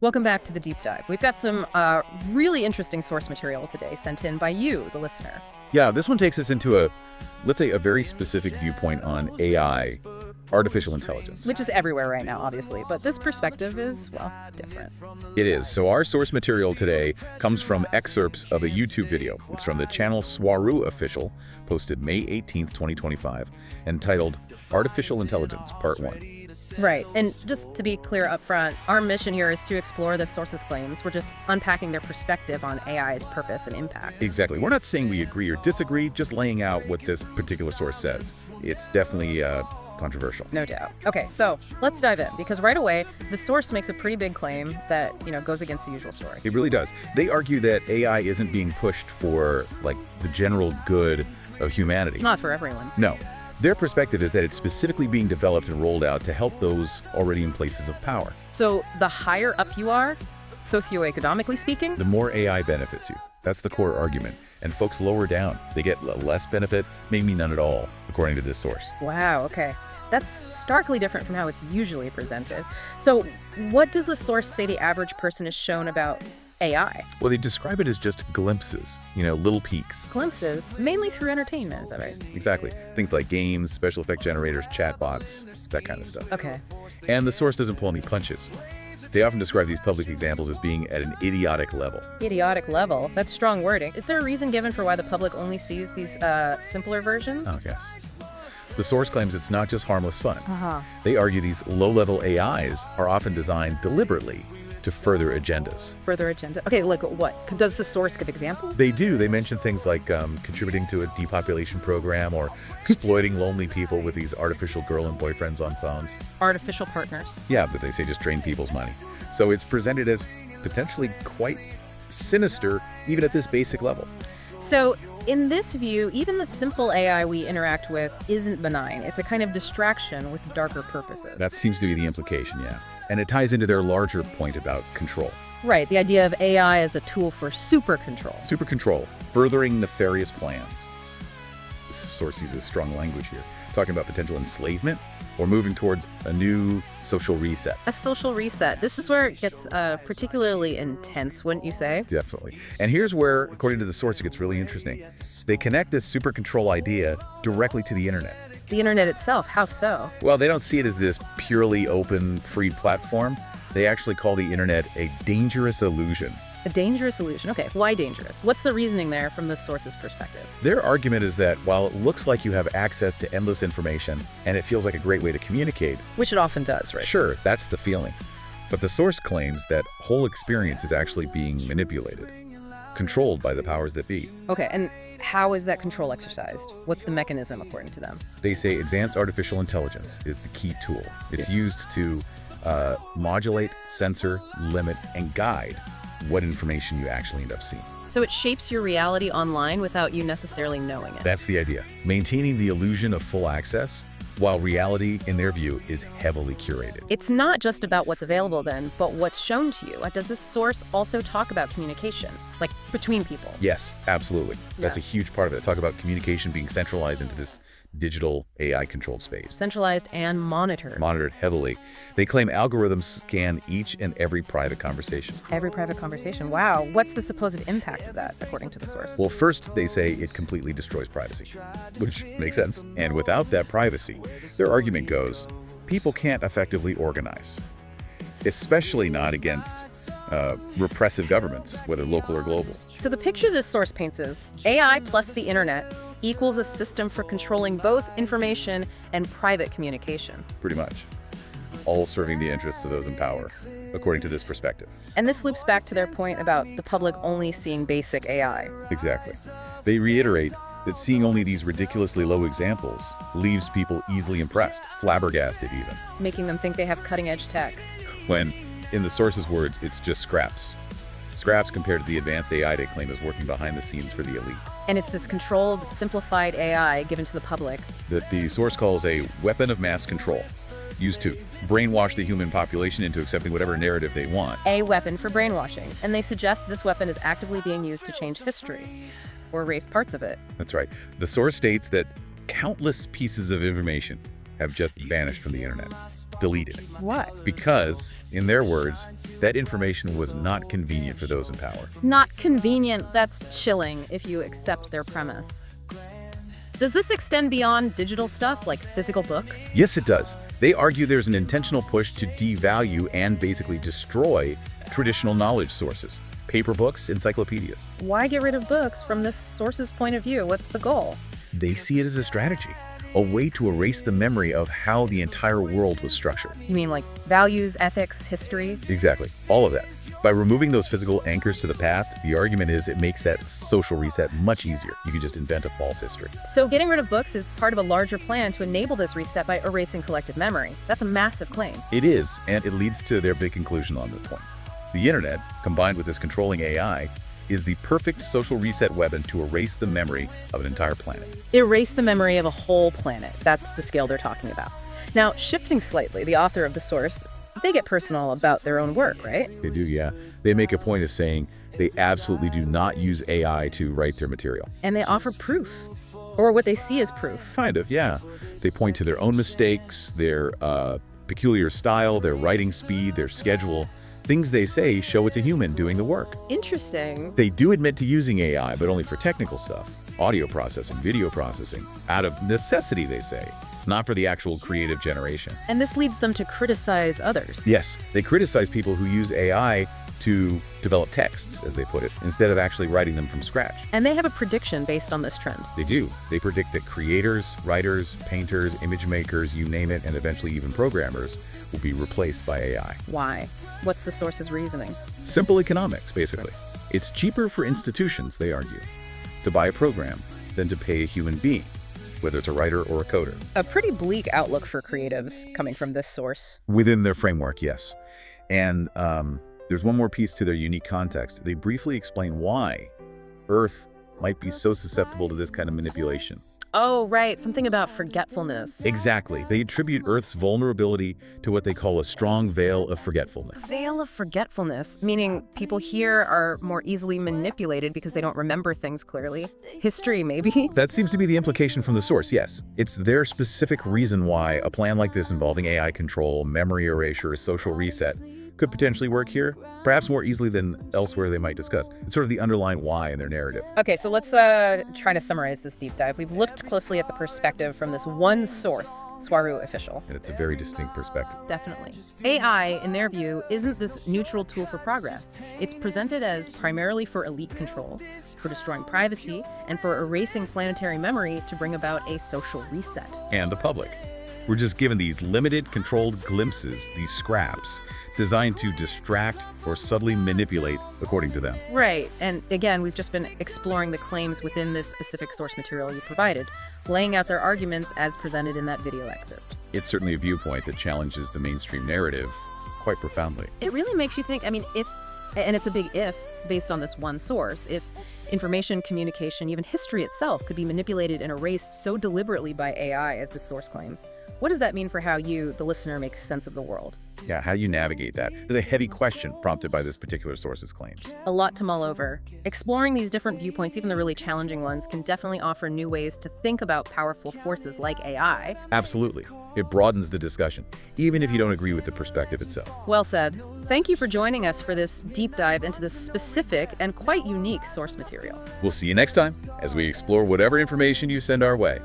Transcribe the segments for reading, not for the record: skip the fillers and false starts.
Welcome back to the deep dive. We've got some really interesting source material today sent in by you, the listener. Yeah, this one takes us into let's say, a very specific viewpoint on AI, artificial intelligence. Which is everywhere right now, obviously, but this perspective is, well, different. It is. So our source material today comes from excerpts of a YouTube video. It's from the channel Swaru Official, posted May 18th, 2025, entitled Artificial Intelligence, Part 1. Right, and just to be clear up front, our mission here is to explore the source's claims. We're just unpacking their perspective on AI's purpose and impact. Exactly. We're not saying we agree or disagree, just laying out what this particular source says. It's definitely controversial. No doubt. Okay, so let's dive in, because right away, the source makes a pretty big claim that, goes against the usual story. It really does. They argue that AI isn't being pushed for, the general good of humanity. Not for everyone. No. Their perspective is that it's specifically being developed and rolled out to help those already in places of power. So the higher up you are, socioeconomically speaking, the more AI benefits you. That's the core argument. And folks lower down, they get less benefit, maybe none at all, according to this source. Wow, okay. That's starkly different from how it's usually presented. So what does the source say the average person is shown about AI? Well, they describe it as just glimpses, little peeks. Glimpses, mainly through entertainment, is that right? Exactly. Things like games, special effect generators, chatbots, that kind of stuff. Okay. And the source doesn't pull any punches. They often describe these public examples as being at an idiotic level. Idiotic level? That's strong wording. Is there a reason given for why the public only sees these simpler versions? Oh, yes. The source claims it's not just harmless fun. They argue these low-level AIs are often designed deliberately to further agendas. Further agenda. Okay, look, what? Does the source give examples? They do. They mention things like contributing to a depopulation program or exploiting lonely people with these artificial girl and boyfriends on phones. Artificial partners. Yeah, but they say just drain people's money. So it's presented as potentially quite sinister, even at this basic level. So in this view, even the simple AI we interact with isn't benign. It's a kind of distraction with darker purposes. That seems to be the implication, yeah. And it ties into their larger point about control. Right, the idea of AI as a tool for super control. Super control, furthering nefarious plans. This source uses strong language here, talking about potential enslavement or moving towards a new social reset. A social reset. This is where it gets particularly intense, wouldn't you say? Definitely. And here's where, according to the source, it gets really interesting. They connect this super control idea directly to the internet. The internet itself, how so? Well, they don't see it as this purely open, free platform. They actually call the internet a dangerous illusion. A dangerous illusion. Okay, why dangerous? What's the reasoning there from the source's perspective? Their argument is that while it looks like you have access to endless information and it feels like a great way to communicate, which it often does, right? Sure, that's the feeling. But the source claims that whole experience is actually being manipulated, controlled by the powers that be. Okay, and how is that control exercised? What's the mechanism, according to them? They say advanced artificial intelligence is the key tool. It's used to modulate, censor, limit, and guide what information you actually end up seeing. So it shapes your reality online without you necessarily knowing it. That's the idea. Maintaining the illusion of full access, while reality, in their view, is heavily curated. It's not just about what's available then, but what's shown to you. Does this source also talk about communication, like between people? Yes, absolutely. That's Yeah. a huge part of it. Talk about communication being centralized into this digital AI-controlled space. Centralized and monitored. Monitored heavily. They claim algorithms scan each and every private conversation. Every private conversation. Wow. What's the supposed impact of that, according to the source? Well, first, they say it completely destroys privacy, which makes sense. And without that privacy, their argument goes, people can't effectively organize, especially not against repressive governments, whether local or global. So the picture this source paints is AI plus the internet equals a system for controlling both information and private communication. Pretty much. All serving the interests of those in power, according to this perspective. And this loops back to their point about the public only seeing basic AI. Exactly. They reiterate that seeing only these ridiculously low examples leaves people easily impressed, flabbergasted even. Making them think they have cutting-edge tech. When, in the source's words, it's just scraps. Scraps compared to the advanced AI they claim is working behind the scenes for the elite. And it's this controlled, simplified AI given to the public That the source calls a weapon of mass control, used to brainwash the human population into accepting whatever narrative they want. a weapon for brainwashing. And they suggest this weapon is actively being used to change history or erase parts of it. That's right. The source states that countless pieces of information have just vanished from the internet. deleted. Why? Because, in their words, that information was not convenient for those in power. Not convenient. That's chilling if you accept their premise. Does this extend beyond digital stuff like physical books? Yes, it does. They argue there's an intentional push to devalue and basically destroy traditional knowledge sources. Paper books, encyclopedias. Why get rid of books from this source's point of view? What's the goal? They see it as a strategy, a way to erase the memory of how the entire world was structured. You mean like values, ethics, history? Exactly, all of that. By removing those physical anchors to the past, the argument is it makes that social reset much easier. You can just invent a false history. So getting rid of books is part of a larger plan to enable this reset by erasing collective memory. That's a massive claim. It is, and it leads to their big conclusion on this point. The internet, combined with this controlling AI, is the perfect social reset weapon to erase the memory of an entire planet. Erase the memory of a whole planet. That's the scale they're talking about. Now, shifting slightly, the author of the source, they get personal about their own work, right? They do, yeah. They make a point of saying they absolutely do not use AI to write their material. And they offer proof, or what they see as proof. Kind of, yeah. They point to their own mistakes, their peculiar style, their writing speed, their schedule. Things they say show it's a human doing the work. Interesting. They do admit to using AI, but only for technical stuff. Audio processing, video processing. Out of necessity, they say. Not for the actual creative generation. And this leads them to criticize others. Yes, they criticize people who use AI to develop texts, as they put it, instead of actually writing them from scratch. And they have a prediction based on this trend. They do. They predict that creators, writers, painters, image makers, you name it, and eventually even programmers will be replaced by AI. Why? What's the source's reasoning? Simple economics, basically. It's cheaper for institutions, they argue, to buy a program than to pay a human being, whether it's a writer or a coder. A pretty bleak outlook for creatives coming from this source. Within their framework, yes. And there's one more piece to their unique context. They briefly explain why Earth might be so susceptible to this kind of manipulation. Oh, right. Something about forgetfulness. Exactly. They attribute Earth's vulnerability to what they call a strong veil of forgetfulness. Veil of forgetfulness, meaning people here are more easily manipulated because they don't remember things clearly. History, maybe? That seems to be the implication from the source, yes. It's their specific reason why a plan like this involving AI control, memory erasure, social reset could potentially work here, perhaps more easily than elsewhere they might discuss. It's sort of the underlying why in their narrative. Okay, so let's try to summarize this deep dive. We've looked closely at the perspective from this one source, Swaru Official. And it's a very distinct perspective. Definitely. AI, in their view, isn't this neutral tool for progress. It's presented as primarily for elite control, for destroying privacy, and for erasing planetary memory to bring about a social reset. And the public. We're just given these limited, controlled glimpses, these scraps, designed to distract or subtly manipulate according to them. Right, and again, we've just been exploring the claims within this specific source material you provided, laying out their arguments as presented in that video excerpt. It's certainly a viewpoint that challenges the mainstream narrative quite profoundly. It really makes you think, I mean, if, and it's a big if, based on this one source, if information, communication, even history itself could be manipulated and erased so deliberately by AI as this source claims, what does that mean for how you, the listener, makes sense of the world? Yeah, how do you navigate that? It's a heavy question prompted by this particular source's claims. A lot to mull over. Exploring these different viewpoints, even the really challenging ones, can definitely offer new ways to think about powerful forces like AI. Absolutely. It broadens the discussion, even if you don't agree with the perspective itself. Well said. Thank you for joining us for this deep dive into this specific and quite unique source material. We'll see you next time as we explore whatever information you send our way.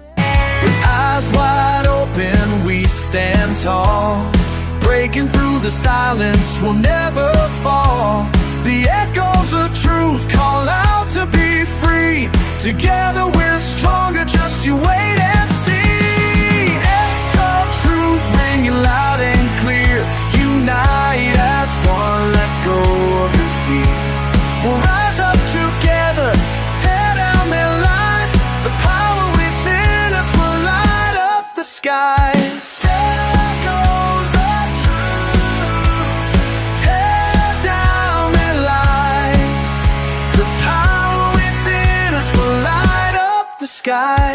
With eyes wide open, we stand tall. Breaking through the silence, we'll never fall. The echoes of truth call out to be free. Together we're stronger, just you wait and see. Echoes of truth ringing loud and clear. Unite as one, let go of your fear. We'll rise up together, tear down their lies. The power within us will light up the skies. Echoes of truth, tear down their lies. The power within us will light up the skies.